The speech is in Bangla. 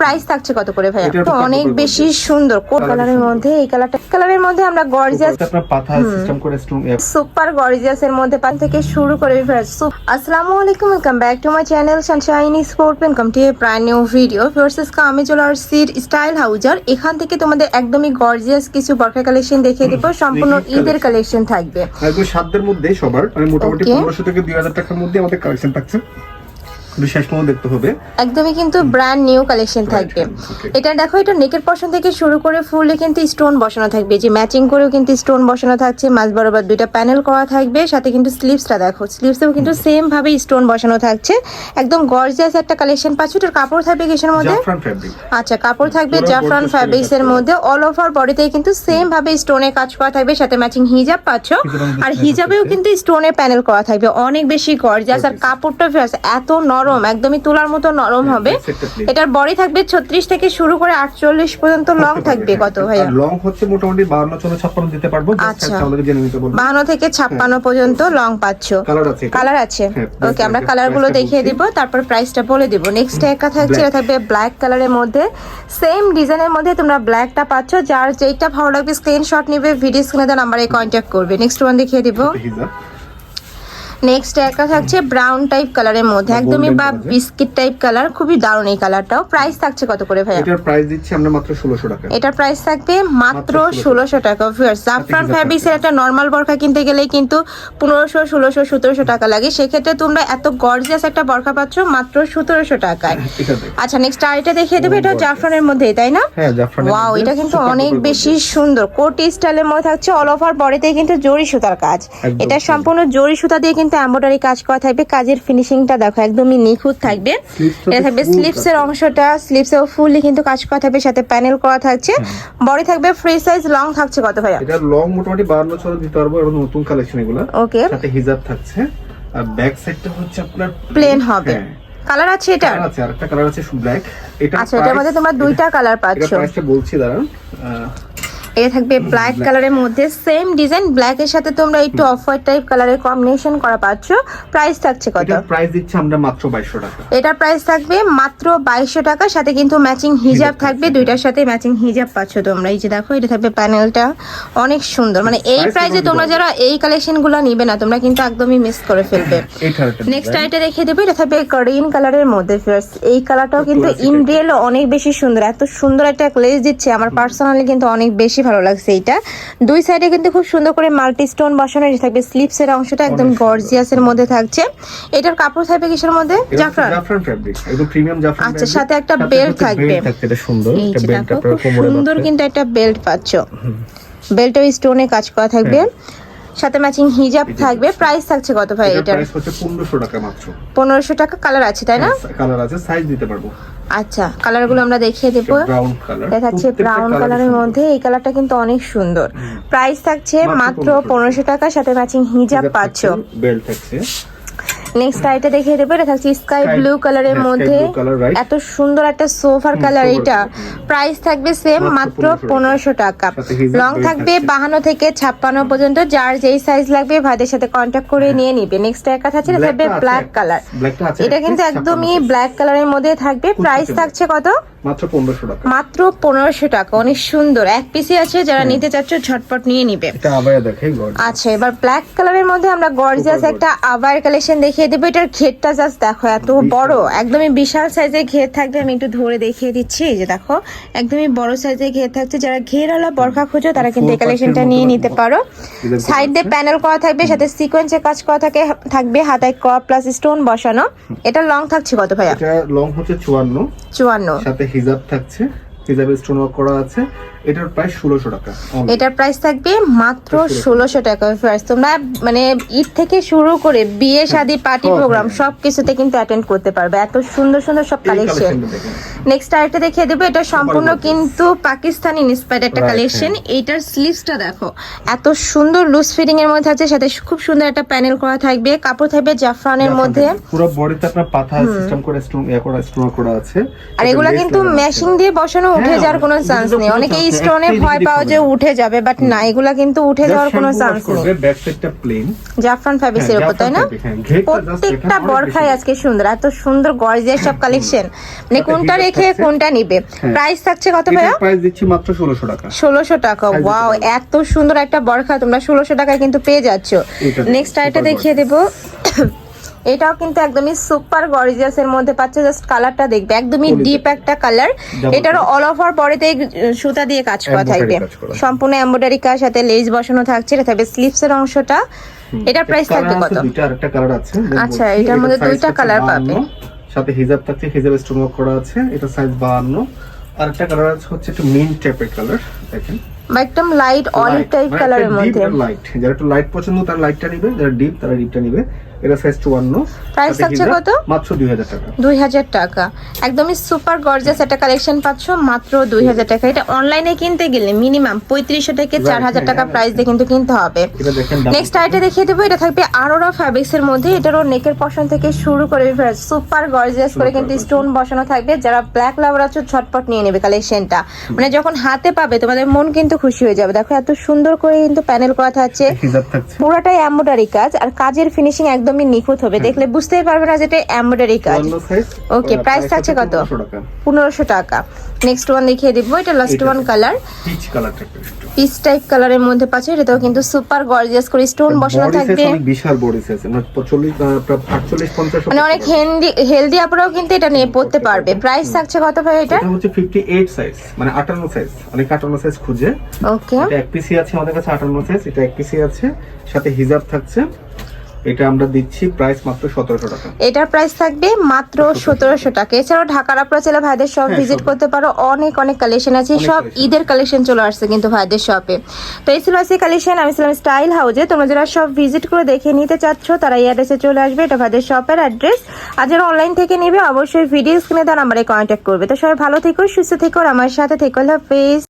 প্রাইস থাকছে কত করে ভাইয়া? তো অনেক বেশি সুন্দর কোট কালারের মধ্যে, এই কালারের মধ্যে আমরা গর্জিয়াস আপনার পাতা সিস্টেম করে স্টোন সুপার গর্জিয়াস এর মধ্যে পান থেকে শুরু করে আসসালামু আলাইকুম, welcome back to my channel Sunshine sport, welcome to A brand new video. Versus আমি চলে আসছি স্টাইল হাউজার। এখান থেকে তোমাদের একদমই গর্জিয়াস কিছু বরখা কালেকশন দেখিয়ে দেবো, সম্পূর্ণ ঈদের কালেকশন থাকবে একদম সাধ্যের মধ্যে সবার, মানে মোটামুটি 1500 থেকে 2000 টাকার মধ্যে আমাদের কালেকশন থাকছে। বিশেষ কোনো দেখতে হবে, একদমই কিন্তু ব্র্যান্ড নিউ কালেকশন থাকবে। এটা দেখো, এটা নেকের পশন থেকে শুরু করে ফুলে কিন্তু স্টোন বসানো থাকবে, যে ম্যাচিং করেও কিন্তু স্টোন বসানো থাকছে, মাঝ বরাবর দুইটা প্যানেল করা থাকবে, সাথে কিন্তু স্লিভসটা দেখো, স্লিভসেও কিন্তু সেম ভাবে স্টোন বসানো থাকছে। একদম গর্জিয়াস একটা কালেকশন পাচ্ছ। এটার কাপড় থাকবে কিসের মধ্যে? জাফরান ফ্যাব্রিক। আচ্ছা, কাপড় থাকবে জাফরান ফ্যাব্রিক্স এর মধ্যে, অল ওভার বডিতে কিন্তু সেম ভাবে স্টোনের কাজ করা থাকবে, সাথে ম্যাচিং হিজাব পাচ্ছ। আর হিজাবেও কিন্তু স্টোনের প্যানেল করা থাকবে, অনেক বেশি গর্জিয়াস। আর কাপড়টা এত নরম, একদমই তুলার মতো নরম হবে। এটার বডি থাকবে 36 থেকে শুরু করে 48 পর্যন্ত লং থাকবে। কত ভাইয়া? লং হচ্ছে মোটামুটি 52 56 দিতে পারবো। আচ্ছা, আমাদের জেনে নিতে বলবো। 52 থেকে 56 পর্যন্ত লং পাচ্ছো। কালার আছে। ওকে, আমরা কালার গুলো দেখিয়ে দিব, তারপর প্রাইসটা বলে দিব। নেক্সট একটা থাকছে, এটা থাকবে ব্ল্যাক কালারের মধ্যে, সেম ডিজাইনের মধ্যে তোমরা ব্ল্যাকটা পাচ্ছো। যার যেটা ভালো লাগবে স্ক্রিনশট নিবে, ভিডিও স্ক্রিনে দেওয়া নাম্বারে কন্ট্যাক্ট করবে। নেক্সট ওয়ান দেখিয়ে দিব। নেক্সট একটা থাকছে ব্রাউন টাইপ কালারের মধ্যে, একদমই বা বিস্কিট টাইপ কালার, খুবই দারুণ এই কালারটাও। প্রাইস থাকছে কত করে ভাইয়া? এটার প্রাইস দিচ্ছি আমরা মাত্র 1600 টাকা। এটার প্রাইস থাকবে মাত্র 1600 টাকা। ভিউয়ার্স, জাফরান ফ্যাব্রিক্স এর একটা নরমাল বরখা কিনতে গেলেই কিন্তু 1500 1600 1700 টাকা লাগে, সেক্ষেত্রে তোমরা এত গর্জিয়াস একটা বরখা পাচ্ছ মাত্র 1700 টাকায়। আচ্ছা, নেক্সট আরেকটা দেখিয়ে দেবো, এটা জাফরানের মধ্যেই, তাই না? হ্যাঁ, জাফরানের। ওয়াও, এটা কিন্তু অনেক বেশি সুন্দর কোটি স্টাইলের মধ্যে থাকছে। অল ওভার বডিতে কিন্তু জরি সুতার কাজ, এটা সম্পূর্ণ জরি সুতা দিয়ে কিন্তু এমব্রয়ডারি কাজ করা থাকবে। কাজের ফিনিশিংটা দেখো, একদমই নিখুঁত থাকবে। এটা থাকবে স্লিভস এর অংশটা, স্লিভসেও ফুললি কিন্তু কাজ করা থাকবে, সাথে প্যানেল করা থাকছে। বডি থাকবে ফ্রি সাইজ, লং থাকছে কত ভাইয়া? এটা লং মোটামুটি 52 ছড়া দিতে পারবো, এবং নতুন কালেকশন এগুলো। ওকে, সাথে হিজাব থাকছে, আর ব্যাক সাইডটা হচ্ছে আপনার প্লেন হবে। কালার আছে এটা? আছে, আরেকটা কালার আছে ব্ল্যাক। এটা আচ্ছা, এটার মধ্যে তোমরা দুইটা কালার পাচ্ছো। এটা প্রাইসটা বলছি, দাঁড়ান। এটা থাকবে ব্ল্যাক কালারের মধ্যে, সেম ডিজাইন, ব্ল্যাক এর সাথে তোমরা একটু অফ হোয়াইট টাইপ কালারের কম্বিনেশন করা পাচ্ছো। প্রাইস থাকছে কত? এটার প্রাইস দিচ্ছি আমরা মাত্র 2200 টাকা। এটার প্রাইস থাকবে মাত্র 2200 টাকা, সাথে কিন্তু ম্যাচিং হিজাব থাকবে, দুইটার সাথে ম্যাচিং হিজাব পাচ্ছো তোমরা। এই যে দেখো, এটা থাকবে প্যানেলটা, অনেক সুন্দর। মানে এই প্রাইসে তোমরা যারা এই কালেকশনগুলো নিবে না, তোমরা কিন্তু একদমই মিস করে ফেলবে। নেক্সট আইটা দেখিয়ে দেবো, এটা থাকবে গ্রিন কালারের মধ্যে। এই কালারটাও কিন্তু ইন রিয়েল অনেক বেশি সুন্দর, এত সুন্দর একটা গ্লেজ দিচ্ছে, আমার পার্সোনালি কিন্তু অনেক বেশি ভালো লাগছে। এটা দুই সাইডে কিন্তু খুব সুন্দর করে মাল্টি স্টোন বসানো থাকবে, স্লিভস এর অংশটা একদম গর্জিয়াস এর মধ্যে থাকছে। এটার কাপড় থাকবে কিসের মধ্যে? জাফরান ফ্যাব্রিক, একদম প্রিমিয়াম জাফরান। আচ্ছা, সাথে একটা বেল্ট থাকবে, এটা সুন্দর, এটা বেল্টটা পুরো কোমরে সুন্দর কিন্তু একটা বেল্ট পাচ্ছো। বেল্টও স্টোনে কাজ করা থাকবে, সাথে ম্যাচিং হিজাব থাকবে। প্রাইস থাকছে কত ভাই? এটার প্রাইস হচ্ছে 1500 টাকা মাত্র। 1500 টাকা। কালার আছে তাই না? কালার আছে, সাইজ দিতে পারবো। আচ্ছা, কালারগুলো আমরা দেখিয়ে দেবো। ব্রাউন কালার দেখাচ্ছে ব্রাউন কালারের মধ্যে, এই কালারটা কিন্তু অনেক সুন্দর। প্রাইস থাকছে মাত্র 1500 টাকা, সাথে ম্যাচিং হিজাব পাচ্ছো, বেল্ট থাকছে। নেক্সট আইটা দেখিয়ে দেবো, এটা থাকছে স্কাই ব্লু কালারের মধ্যে, এত সুন্দর একটা সোফার কালার। এটা প্রাইস থাকবে সেম মাত্র 1500 টাকা। লং থাকবে 52 থেকে 56 পর্যন্ত, যার যেই সাইজ লাগবে ভাইদের সাথে কন্ট্যাক্ট করে নিয়ে নিবে। নেক্সট একটা থাকছে, এটা থাকবে ব্ল্যাক কালার। এটা কিন্তু একদমই ব্ল্যাক কালারের মধ্যে থাকবে। প্রাইস থাকছে কত? মাত্র 1500 টাকা। মাত্র 1500 টাকা। অনেক সুন্দর, এক পিসি আছে, যারা নিতে চাচ্ছ ঝটপট নিয়ে নিবে। এটা আবায়া দেখাই গর্জিয়াস। আচ্ছা, এবার ব্ল্যাক কালারের মধ্যে আমরা গর্জিয়াস একটা আবায়ের কালেকশন দেখিয়ে দেবো। এটার ঘেরটা জাস্ট দেখো, এত বড়, একদমই বিশাল সাইজের ঘের থাকবে। আমি একটু ধরে দেখিয়ে দিচ্ছি, এই যে দেখো, একদমই বড় সাইজের ঘের থাকছে। যারা ঘেরওয়ালা বরখা খোঁজো তারা কিন্তু এই কালেকশনটা নিয়ে নিতে পারো। সাইড দিয়ে প্যানেল করা থাকবে, সাথে সিকোয়েন্সের কাজ করা থাকবে, হাতায় ক্রপ প্লাস স্টোন বসানো। এটা লং থাকছে কত ভাইয়া? এটা লং হচ্ছে 54, সাথে হিজাব থাকছে, হিজাবে স্টোন ওয়ার্ক করা আছে। এটার প্রাইস 1600 টাকা। এটার প্রাইস থাকবে মাত্র 1600 টাকা। তোমরা মানে ঈদ থেকে শুরু করে বিয়ে শাদী পার্টি প্রোগ্রাম সবকিছুতে কিন্তু অ্যাটেন্ড করতে পারবে, এত সুন্দর সুন্দর সব কালেকশন। নেক্সট আরেকটা দেখিয়ে দেবো, এটা সম্পূর্ণ কিন্তু পাকিস্তানি ইন্সপায়ার্ড একটা কালেকশন। এইটার স্লিভসটা দেখো, এত সুন্দর লুজ ফিটিং এর মধ্যে আছে, সাথে খুব সুন্দর একটা প্যানেল করা থাকবে। কাপড় থাকবে জাফরানের মধ্যে, পুরো বডিতে আপনার পাতা সিস্টেম করে স্টোন করা আছে। আর এগুলা কিন্তু ম্যাচিং দিয়ে বসানো উঠে যাওয়ার কোনো চান্স নেই। অনেকে স্টোনে ভয় পাও যে উঠে যাবে, বাট না, এগুলা কিন্তু উঠে যাওয়ার কোনো চান্স নেই। ব্যাক সাইডটা প্লেন জাফরান ফ্যাব্রিক্সের উপর, তাই না? প্রত্যেকটা বরখাই আজকে সুন্দর, এত সুন্দর গর্জিয়াস সব কালেকশন। মানে কোনটা রেখে কোনটা নিবে। প্রাইস থাকছে কত ভাইয়া? প্রাইস দিচ্ছি মাত্র 1600 টাকা। 1600 টাকা। ওয়াও, এত সুন্দর একটা বরখা তোমরা 1600 টাকায় কিন্তু পেয়ে যাচ্ছ। নেক্সট আইটা দেখিয়ে দেব। এটাও কিন্তু একদমই সুপার গর্জিয়াস এর মধ্যে পাচ্ছ। জাস্ট কালারটা দেখবে, একদমই ডিপ একটা কালার। এটারও অল ওভার বডিতে সুতা দিয়ে কাজ করা থাকবে, সম্পূর্ণ এমব্রয়ডারি কাজ, সাথে লেস বসানো থাকছে। এটা থাকবে স্লিভস এর অংশটা। এটার প্রাইস থাকবে কত? দুইটা আরেকটা কালার আছে। আচ্ছা, এটার মধ্যে দুইটা কালার পাবে, সাথে হিজাব থাকছে, হিজাব স্টোন ওয়ার্ক করা আছে। এটা সাইজ 52। আরেকটা কালার আছে হচ্ছে একটু মিন্ট টাইপের কালার, দেখেন, বা একদম লাইট অলিভ টাইপ কালারের মধ্যে। লাইট, যারা একটু লাইট পছন্দ তারা লাইটটা নেবে, যারা ডিপ তারা ডিপটা নেবে। এটা সাইজ 54। প্রাইস থাকছে কত? মাত্র 2000 টাকা। 2000 টাকা। একদমই সুপার গর্জিয়াস একটা কালেকশন পাচ্ছ মাত্র 2000 টাকা। এটা অনলাইনে কিনতে গেলে মিনিমাম 3500 থেকে 4000 টাকা প্রাইস দিয়ে কিন্তু কিনতে হবে। নেক্সট আইটা দেখিয়ে দেবো। এটা থাকবে আরোরা ফ্যাব্রিক্স এর মধ্যে। এটারও নেকের পশন থেকে শুরু করে সুপার গর্জিয়াস করে কিন্তু স্টোন বসানো থাকবে। যারা ব্ল্যাক লাভার আছো ঝটপট নিয়ে নেবে কালেকশনটা। মানে যখন হাতে পাবে তোমাদের মন কিন্তু খুশি হয়ে যাবে। দেখো এত সুন্দর করে কিন্তু প্যানেল করা থাকছে, পুরোটাই এমব্রয়ডারি কাজ, আর কাজের ফিনিশিং একদমই নিখুঁত হবে। দেখলে বুঝতেই পারবে না যেটা এমব্রয়ডারি কাজ। ওকে, প্রাইস থাকছে কত? 1500 টাকা। নেক্সট ওয়ান দেখিয়ে দিব। এটা last one colour, peach colour টাইপের, পিচ টাইপ কালারের মধ্যে পাচ্ছে। এটাও কিন্তু সুপার গর্জিয়াস করে স্টোন বসানো থাকবে। বিশাল বডি সাইজ, মানে 45 48 50, মানে অনেক হেলদি আপুরাও কিন্তু এটা নিয়ে পড়তে পারবে। প্রাইস থাকছে কত ভাই এটা? এটা হচ্ছে 58 সাইজ, মানে 58 সাইজ। অনেক 58 সাইজ খুঁজে। ওকে, এটা এক পিসি আছে আমাদের কাছে 58 সাইজ। এটা এক পিসি আছে, সাথে হিজাব থাকছে। এটা আমরা দিচ্ছি প্রাইস মাত্র 1700 টাকা। এটার প্রাইস থাকবে মাত্র 1700 টাকা। এছাড়াও ঢাকার আপনারা চাইলে ভাইদের শপ ভিজিট করতে পারো। অনেক অনেক কালেকশন আছে, সব ঈদের কালেকশন চলে আসছে কিন্তু ভাইদের শপে। তো এই ছিল আজকে কালেকশন। আমি ছিলাম স্টাইল হাউজে। তোমরা যারা সব ভিজিট করে দেখে নিতে চাচ্ছ তারা এই অ্যাড্রেসে চলে আসবে। এটা ভাইদের শপের অ্যাড্রেস। আর যারা অনলাইন থেকে নেবে অবশ্যই ভিডিও স্ক্রিনে দেওয়া নাম্বারে কন্ট্যাক্ট করবে। তো সবাই ভালো থেকো, সুস্থ থেকো, আর আমার সাথে থেকো। আল্লাহ হাফেজ।